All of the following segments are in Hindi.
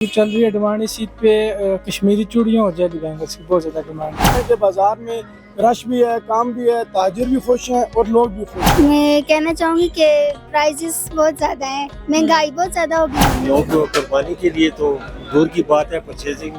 चल रही है डिमांड इस ईद पे कश्मीरी चूड़ियों और जेली बैंगल्स की बहुत ज़्यादा डिमांड है। के बाजार में रश भी है, काम भी है, ताजिर भी खुश हैं और लोग भी खुश हैं। मैं कहना चाहूँगी कि प्राइसेस बहुत ज़्यादा हैं, महंगाई बहुत ज़्यादा हो गई। लोग कुर्बानी के लिए तो दूर की बात है, परचेजिंग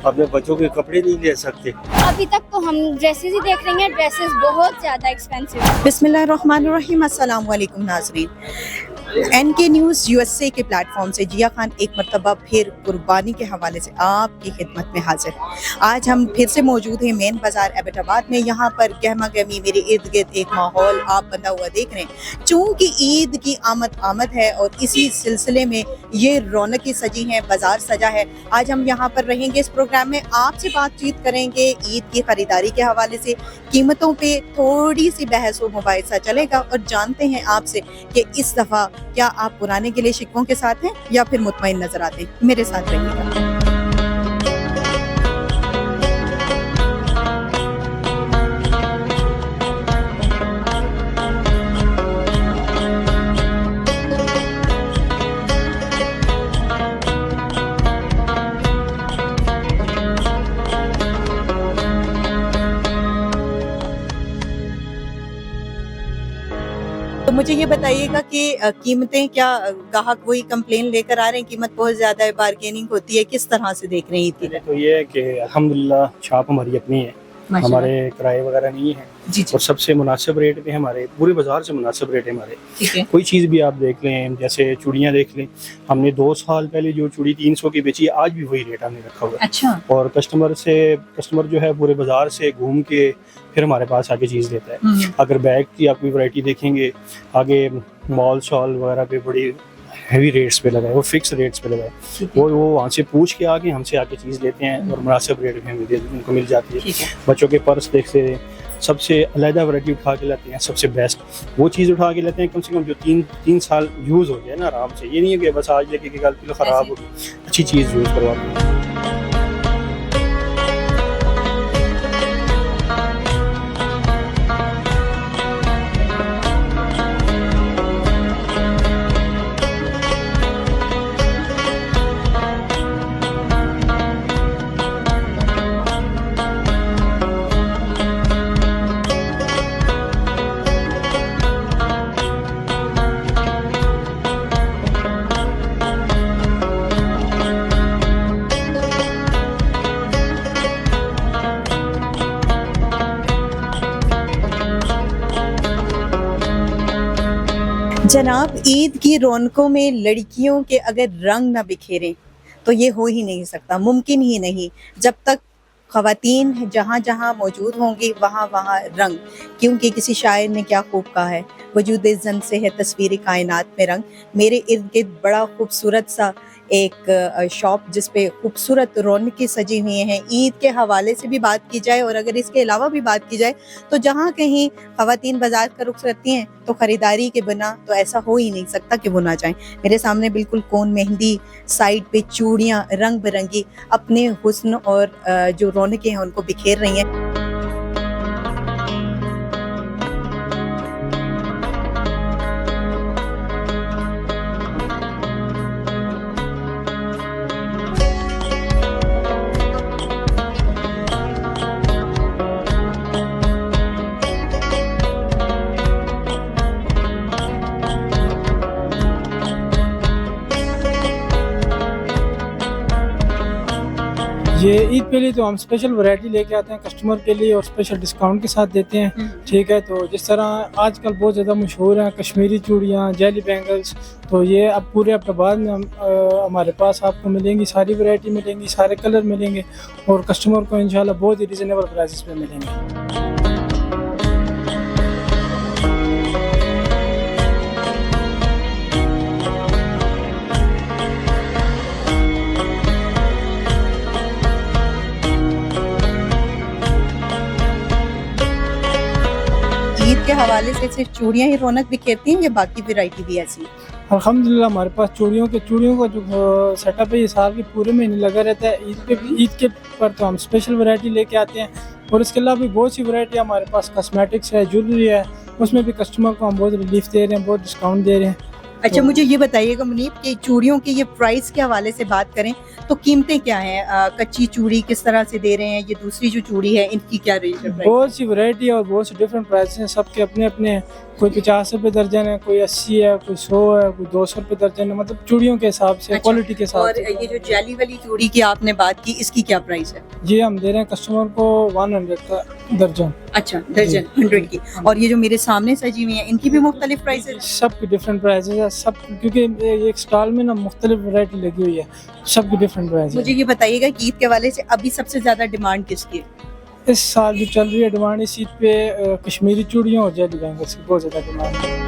अपने बच्चों के कपड़े नहीं ले सकते। अभी तक तो हम ड्रेसेस ही देख रहे हैं, ड्रेसेस बहुत ज़्यादा एक्सपेंसिव है। बिस्मिल्लाहिर्रहमानिर्रहीम, अस्सलाम वालेकुम नाज़रीन। NK न्यूज़ USA के प्लेटफॉर्म से जिया खान एक मरतबा फिर कुर्बानी के हवाले से आपकी खिदमत में हाजिर। आज हम फिर से मौजूद हैं मेन बाज़ार एबटाबाद में। यहाँ पर गहमा गहमी मेरे इर्द गिर्द एक माहौल आप बंधा हुआ देख रहे हैं। चूँकि ईद की आमद है और इसी सिलसिले में ये रौनकें सजी हैं, बाज़ार सजा है। आज हम यहाँ पर रहेंगे इस प्रोग्राम में, आपसे बातचीत करेंगे ईद की ख़रीदारी के हवाले से। कीमतों पे थोड़ी सी बहस व मुबाहिसा चलेगा और जानते हैं आपसे कि इस दफ़ा क्या आप पुराने गिले शिकवों के साथ हैं या फिर मुतमईन नजर आते हैं। मेरे साथ रहिएगा। तो मुझे ये बताइएगा कि कीमतें क्या ग्राहक वही कंप्लेन लेकर आ रहे हैं, कीमत बहुत ज़्यादा है, बार्गेनिंग होती है, किस तरह से देख रहे हैं ईद की? तो ये है कि अल्हम्दुलिल्लाह शॉप हमारी अपनी है, हमारे किराए वगैरह नहीं है जी और सबसे मुनासिब रेट पे हमारे पूरे बाजार से मुनासिब रेट है हमारे। ठीक है। कोई चीज़ भी आप देख लें, जैसे चूड़ियाँ देख लें, हमने 2 साल पहले जो चूड़ी 300 की बेची आज भी वही रेट हमने रखा हुआ है। अच्छा। और कस्टमर जो है पूरे बाजार से घूम के फिर हमारे पास आके चीज़ लेता है। अगर बैग की आप कोई वैरायटी देखेंगे, आगे मॉल शॉल वगैरह पे बड़ी हैवी रेट्स पे लगाए, वो फिक्स रेट्स पे लगाए, वो वहाँ से पूछ के आके हमसे आके चीज़ लेते हैं और मुनासिब रेट में उनको मिल जाती है। बच्चों के पर्स देखते हैं, सबसे अलहदा वैरायटी उठा के लाते हैं, सबसे बेस्ट वो चीज़ उठा के लेते हैं कम से कम जो 3 साल यूज़ हो जाए ना आराम से। ये नहीं है कि बस आज लेके कल किलो ख़राब होगी, अच्छी चीज़ यूज़ करवाते हैं। जनाब, ईद की रौनकों में लड़कियों के अगर रंग न बिखेरें तो ये हो ही नहीं सकता, मुमकिन ही नहीं। जब तक ख़वातीन जहाँ जहाँ मौजूद होंगी वहाँ वहाँ रंग, क्योंकि किसी शायर ने क्या खूब कहा है, वजूद ज़न से है तस्वीर कायनात में रंग। मेरे इर्द गिर्द बड़ा खूबसूरत सा एक शॉप जिस पे खूबसूरत रौनकें सजी हुई हैं। ईद के हवाले से भी बात की जाए और अगर इसके अलावा भी बात की जाए तो जहाँ कहीं ख़वातीन बाजार का रुख करती हैं तो ख़रीदारी के बिना तो ऐसा हो ही नहीं सकता कि वो ना जाएं। मेरे सामने बिल्कुल कोन मेहंदी, साइड पे चूड़ियाँ रंग बिरंगी अपने हुस्न और जो रौनकें हैं उनको बिखेर रही हैं। ये ईद पे लिए तो हम स्पेशल वैरायटी लेके आते हैं कस्टमर के लिए और स्पेशल डिस्काउंट के साथ देते हैं। ठीक है, तो जिस तरह आजकल बहुत ज़्यादा मशहूर हैं कश्मीरी चूड़ियाँ, जेली बैंगल्स, तो ये अब पूरे एबटाबाद में हमारे पास आपको मिलेंगी, सारी वैरायटी मिलेंगी, सारे कलर मिलेंगे और कस्टमर को इंशाल्लाह बहुत ही रिजनेबल प्राइसेस पे मिलेंगे। ईद के हवाले से सिर्फ चूड़ियाँ ही रौनक बिखेरती हैं या बाकी वैरायटी भी ऐसी है? अल्हम्दुलिल्लाह हमारे पास चूड़ियों का जो सेटअप है ये साल के पूरे महीने लगा रहता है। ईद के पर तो हम स्पेशल वैरायटी लेके आते हैं और इसके अलावा भी बहुत सी वैरायटी हमारे पास कॉस्मेटिक्स है, ज्वेलरी है, उसमें भी कस्टमर को हम बहुत रिलीफ दे रहे हैं, बहुत डिस्काउंट दे रहे हैं। अच्छा, मुझे ये बताइएगा मुनीब कि चूड़ियों की ये प्राइस के हवाले से बात करें तो कीमतें क्या हैं? कच्ची चूड़ी किस तरह से दे रहे हैं, ये दूसरी जो चूड़ी है इनकी क्या रेंज है? बहुत सी वैरायटी है और बहुत से डिफरेंट प्राइस हैं, सबके अपने अपने। कोई 50 रुपए दर्जन है, कोई 80 है, कोई 100 है, कोई 200 रुपए दर्जन है, मतलब चूड़ियों के हिसाब से, अच्छा, क्वालिटी के हिसाब और से। ये जो जेली वाली चूड़ी की आपने बात की, इसकी क्या प्राइस है? ये हम दे रहे हैं कस्टमर को 100 का दर्जन। अच्छा, दर्जन 100 की। और ये जो मेरे सामने सजी हुई है इनकी भी मुख्तलिफ प्राइस है? सबकी डिफरेंट प्राइसेस है सब, क्योंकि एक स्टॉल में ना मुख्तलिफ वैरायटी लगी हुई है, सबकी डिफरेंट प्राइस मुझे है। ये बताइएगा कि ईद के हवाले से अभी सबसे ज्यादा डिमांड किसकी है? इस साल जो चल रही है डिमांड इस ईद पे कश्मीरी चूड़ियों और जेली बैंगल्स की बहुत ज़्यादा डिमांड है।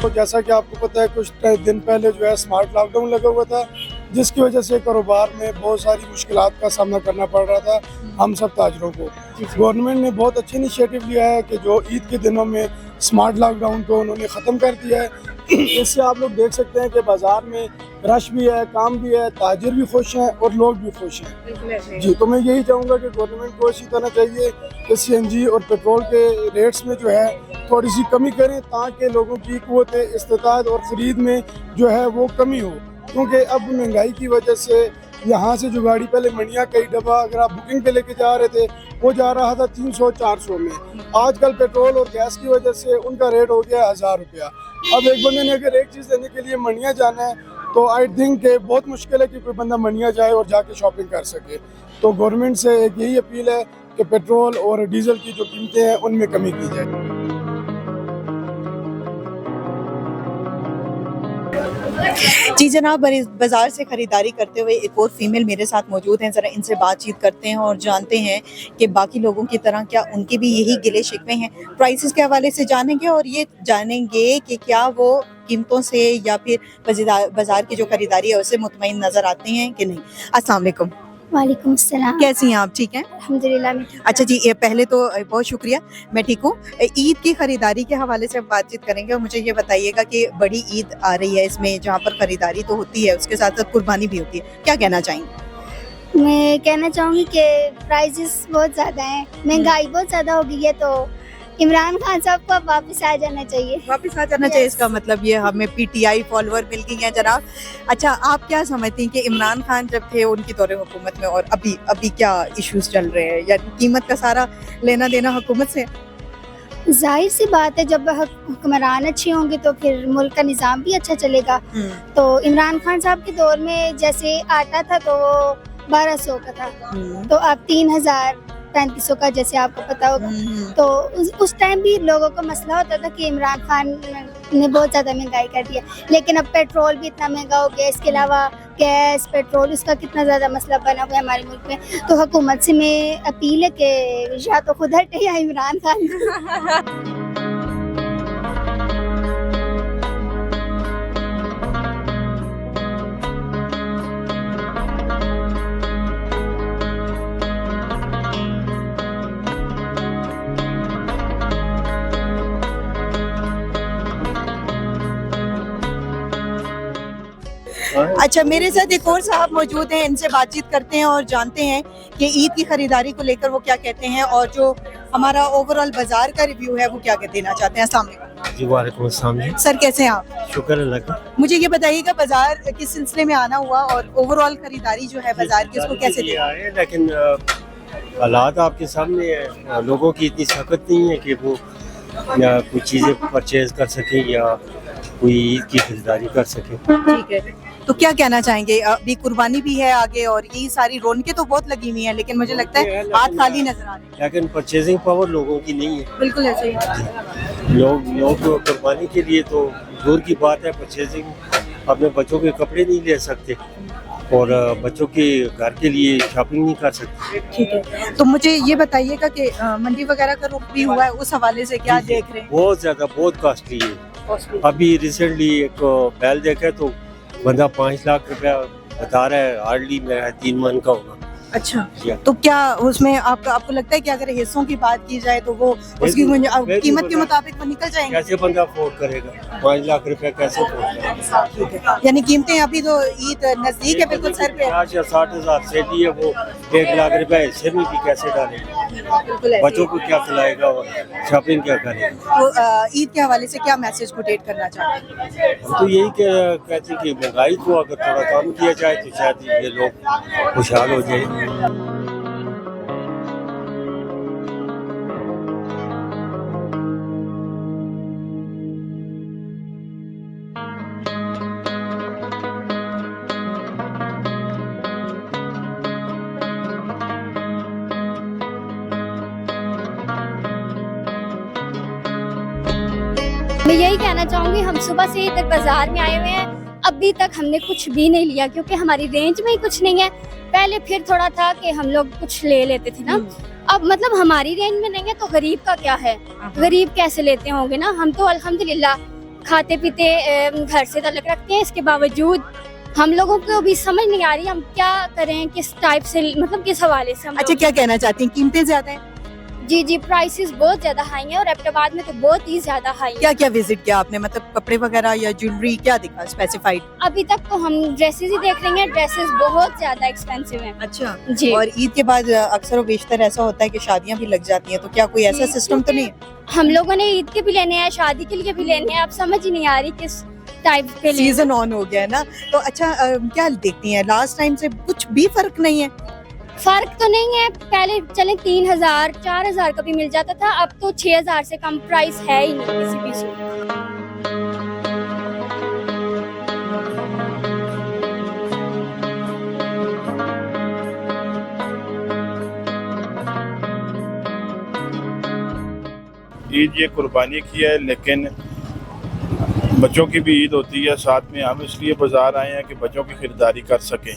तो जैसा कि आपको पता है कुछ दिन पहले जो है स्मार्ट लॉकडाउन लगा हुआ था, जिसकी वजह से कारोबार में बहुत सारी मुश्किलात का सामना करना पड़ रहा था हम सब ताजरों को। गवर्नमेंट ने बहुत अच्छा इनिशिएटिव लिया है कि जो ईद के दिनों में स्मार्ट लॉकडाउन को उन्होंने ख़त्म कर दिया है। इससे आप लोग देख सकते हैं कि बाज़ार में रश भी है, काम भी है, ताजिर भी खुश हैं और लोग भी खुश हैं। जी, तो मैं यही चाहूँगा कि गवर्नमेंट को इसी तरह चाहिए कि CNG और पेट्रोल के रेट्स में जो है थोड़ी सी कमी करें, ताकि लोगों की क़ुव्वत इस्तेताद और ख़रीद में जो है वो कमी हो। क्योंकि अब महंगाई की वजह से यहाँ से जो गाड़ी पहले मंडिया कई डब्बा अगर आप बुकिंग पे लेके जा रहे थे वो जा रहा था 300-400 में, आजकल पेट्रोल और गैस की वजह से उनका रेट हो गया 1000 रुपया। अब एक बंदे ने अगर एक चीज़ लेने के लिए मंडिया जाना है तो आई थिंक कि बहुत मुश्किल है कि कोई बंदा मंडिया जाए और जाके शॉपिंग कर सके। तो गवर्नमेंट से एक यही अपील है कि पेट्रोल और डीजल की जो कीमतें हैं उनमें कमी की जाए। जी जनाब, बाजार से खरीदारी करते हुए एक और फीमेल मेरे साथ मौजूद हैं, ज़रा इनसे बातचीत करते हैं और जानते हैं कि बाकी लोगों की तरह क्या उनके भी यही गिले शिकवे हैं। प्राइसेस के हवाले से जानेंगे और ये जानेंगे कि क्या वो कीमतों से या फिर बाजार की जो खरीदारी है उससे मुतमईन नज़र आते हैं कि नहीं। अस्सलाम वालेकुम। वालेकुम अस्सलाम। कैसी हैं आप? ठीक हैं, अल्हम्दुलिल्लाह मैं ठीक हूँ। अच्छा जी, पहले तो बहुत शुक्रिया, मैं ठीक हूँ। ईद की खरीदारी के हवाले से हम बातचीत करेंगे और मुझे ये बताइएगा कि बड़ी ईद आ रही है, इसमें जहाँ पर खरीदारी तो होती है उसके साथ साथ कुर्बानी भी होती है, क्या कहना चाहेंगे? मैं कहना चाहूँगी कि प्राइजेस बहुत ज़्यादा हैं, महंगाई बहुत ज़्यादा हो गई है, तो इमरान खान साहब को अब वापस आ जाना चाहिए। वापस आ जाना चाहिए, इसका मतलब ये हमें PTI फॉलोअर मिल गई हैं जनाब। अच्छा, आप क्या समझती हैं कि इमरान खान जब थे उनकी दौरे हुकूमत में और अभी क्या इश्यूज चल रहे हैं, या कीमत का सारा लेना देना हुकूमत से? जाहिर सी बात है, जब हुक्मरान अच्छे होंगे तो फिर मुल्क का निज़ाम भी अच्छा चलेगा। तो इमरान खान साहब के दौर में जैसे आटा था तो वो 1200 का था, तो अब 3000-3500 का, जैसे आपको पता होगा। तो उस टाइम भी लोगों को मसला होता था कि इमरान खान ने बहुत ज़्यादा महंगाई कर दिया, लेकिन अब पेट्रोल भी इतना महंगा हो गया, इसके अलावा गैस, पेट्रोल, इसका कितना ज़्यादा मसला बना हुआ है हमारे मुल्क में। तो हुकूमत से मैं अपील है कि या तो खुद हटे या इमरान खान। अच्छा, मेरे साथ एक और साहब मौजूद हैं, इनसे बातचीत करते हैं और जानते हैं कि ईद की खरीदारी को लेकर वो क्या कहते हैं और जो हमारा ओवरऑल बाजार का रिव्यू है वो क्या देना चाहते हैं। अस्सलाम वालेकुम। जी वालेकुम अस्सलाम जी। सर कैसे हैं आप? शुक्र अल्लाह का। मुझे ये बताइएगा बाजार किस सिलसिले में आना हुआ और ओवरऑल खरीदारी जो है बाजार की उसको कैसे देखा? आए, लेकिन हालात आपके सामने है, लोगों की इतनी ताकत नहीं है कि वो या कुछ चीज़ें परचेज कर सके या कोई ईद की खरीदारी कर सके। ठीक है, तो क्या कहना चाहेंगे? अभी कुर्बानी भी है आगे और यही सारी रौनकें तो बहुत लगी हुई हैं, लेकिन मुझे लगता है हाथ खाली नजर आ रहे हैं। लेकिन परचेजिंग पावर लोगों की नहीं है। बिल्कुल ऐसे ही। लोग कुर्बानी के लिए तो दूर की बात है, परचेजिंग अपने बच्चों के कपड़े नहीं ले सकते और बच्चों के घर के लिए शॉपिंग नहीं कर सकते। ठीक है, तो मुझे ये बताइएगा कि मंडी वगैरह का रुख भी हुआ है, उस हवाले से क्या देख रहे हैं? बहुत ज़्यादा, बहुत कॉस्टली है। अभी रिसेंटली एक बैल देखा तो बंदा 5 लाख रुपया बता रहा है, हार्डली मेरा 3 मन का होगा। अच्छा, या। तो क्या उसमें आपको लगता है कि अगर हिस्सों की बात की जाए तो वो उसकी बिल्कुल, कीमत के बिल्कुल। मुताबिक वो निकल जाएंगे? कैसे बंदा अफोर्ड करेगा? 5 लाख रुपए कैसे अफोर्ड करेगा? ठीक है, यानी कीमतें अभी तो ईद नजदीक है, बिल्कुल सर पे 50 या 60,000 से दी है, वो 1 लाख रुपए हिस्से में भी कैसे डालेगा? बिल्कुल ऐसे ही। बच्चों को क्या खिलाएगा और शॉपिंग क्या करेगा? तो ईद के हवाले से क्या मैसेज कोटेट करना चाहते हैं? हम तो यही कहते हैं कि महंगाई को अगर थोड़ा कम किया जाए तो शायद ये लोग खुशहाल हो जाए। मैं यही कहना चाहूँगी, हम सुबह से इधर बाजार में आए हुए हैं, अभी तक हमने कुछ भी नहीं लिया क्योंकि हमारी रेंज में ही कुछ नहीं है। पहले फिर थोड़ा था कि हम लोग कुछ ले लेते थे ना, अब मतलब हमारी रेंज में नहीं है तो गरीब का क्या है, गरीब कैसे लेते होंगे ना। हम तो अल्हम्दुलिल्लाह खाते पीते घर से तलक रखते हैं, इसके बावजूद हम लोगों को भी समझ नहीं आ रही हम क्या करें, किस टाइप से, मतलब किस हवाले से हम अच्छा, क्या कहना चाहती हैं? कीमतें ज्यादा हैं? जी प्राइसेस बहुत ज्यादा हाई हैं और एबटाबाद में तो बहुत ही ज्यादा हाई है। क्या क्या विजिट किया आपने, मतलब कपड़े वगैरह या ज्वेलरी क्या दिखा स्पेसिफाइड? अभी तक तो हम ड्रेसेस ही देख रहे हैं, ड्रेसेस बहुत ज्यादा एक्सपेंसिव हैं। अच्छा जी। और ईद के बाद अक्सर और बेशतर ऐसा होता है कि शादियां भी लग जाती हैं, तो क्या कोई ऐसा जी, सिस्टम तो नहीं? हम लोगों ने ईद के भी लेने हैं, शादी के लिए भी लेने हैं, अब समझ ही नहीं आ रही किस टाइप के लिए। सीजन ऑन हो गया है ना, तो अच्छा क्या देखती हैं लास्ट टाइम से कुछ भी फर्क नहीं है? फर्क तो नहीं है, पहले चले 3,000 4,000 का भी मिल जाता था, अब तो 6,000 से कम प्राइस है ही नहीं किसी भी सूट का। ईद ये कुर्बानी की है, लेकिन बच्चों की भी ईद होती है साथ में। हम इसलिए बाज़ार आए हैं कि बच्चों की खरीदारी कर सकें,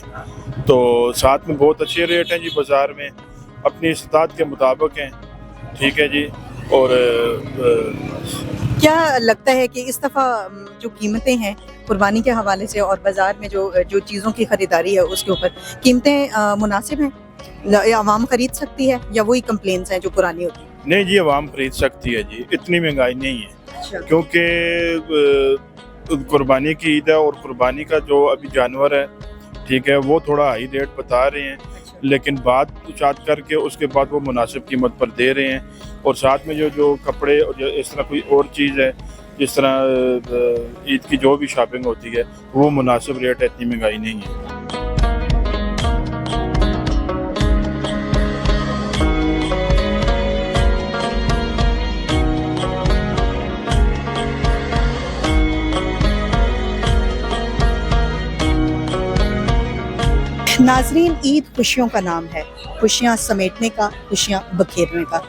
तो साथ में बहुत अच्छे रेट हैं जी बाज़ार में, अपनी इस्तात के मुताबिक हैं। ठीक है जी। और क्या लगता है कि इस दफ़ा जो कीमतें हैं कुर्बानी के हवाले से और बाज़ार में जो चीज़ों की खरीदारी है उसके ऊपर कीमतें मुनासिब हैं, या आवाम खरीद सकती है, या वही कंप्लेंट्स हैं जो पुरानी होती है? नहीं जी, आवाम खरीद सकती है जी, इतनी महंगाई नहीं है। अच्छा। क्योंकि कुर्बानी की ईद है और कुर्बानी का जो अभी जानवर है, ठीक है, वो थोड़ा हाई रेट बता रहे हैं, लेकिन बात चाट करके उसके बाद वो मुनासिब कीमत पर दे रहे हैं। और साथ में जो कपड़े और इस तरह कोई और चीज़ है, जिस तरह ईद की जो भी शॉपिंग होती है, वो मुनासिब रेट है, इतनी महंगाई नहीं है। नाजरीन, ईद खुशियों का नाम है, खुशियाँ समेटने का, खुशियाँ बखेरने का।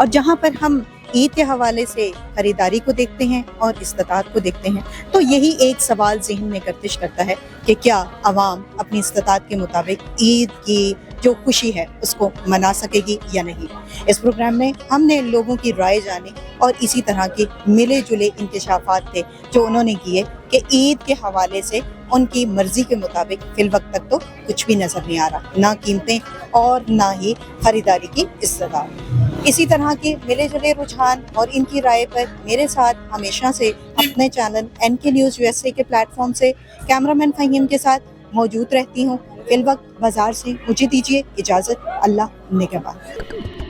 और जहाँ पर हम ईद के हवाले से खरीदारी को देखते हैं और इस्तात को देखते हैं, तो यही एक सवाल जहन में गर्दिश करता है कि क्या अवाम अपनी इस्तात के मुताबिक ईद की जो खुशी है उसको मना सकेगी या नहीं। इस प्रोग्राम में हमने लोगों की राय जानी और इसी तरह के मिले जुले इंकशाफात थे जो उन्होंने किए कि ईद के हवाले से उनकी मर्जी के मुताबिक फिल वक्त तक तो कुछ भी नजर नहीं आ रहा, ना कीमतें और ना ही खरीदारी की इस्तात। इसी तरह के मिले जुले रुझान और इनकी राय पर मेरे साथ हमेशा से अपने चैनल NK न्यूज़ USA के प्लेटफॉर्म से कैमरामैन फ़हीम के साथ मौजूद रहती हूँ। फिल वक्त बाजार से मुझे दीजिए इजाज़त। अल्लाह निगहबान।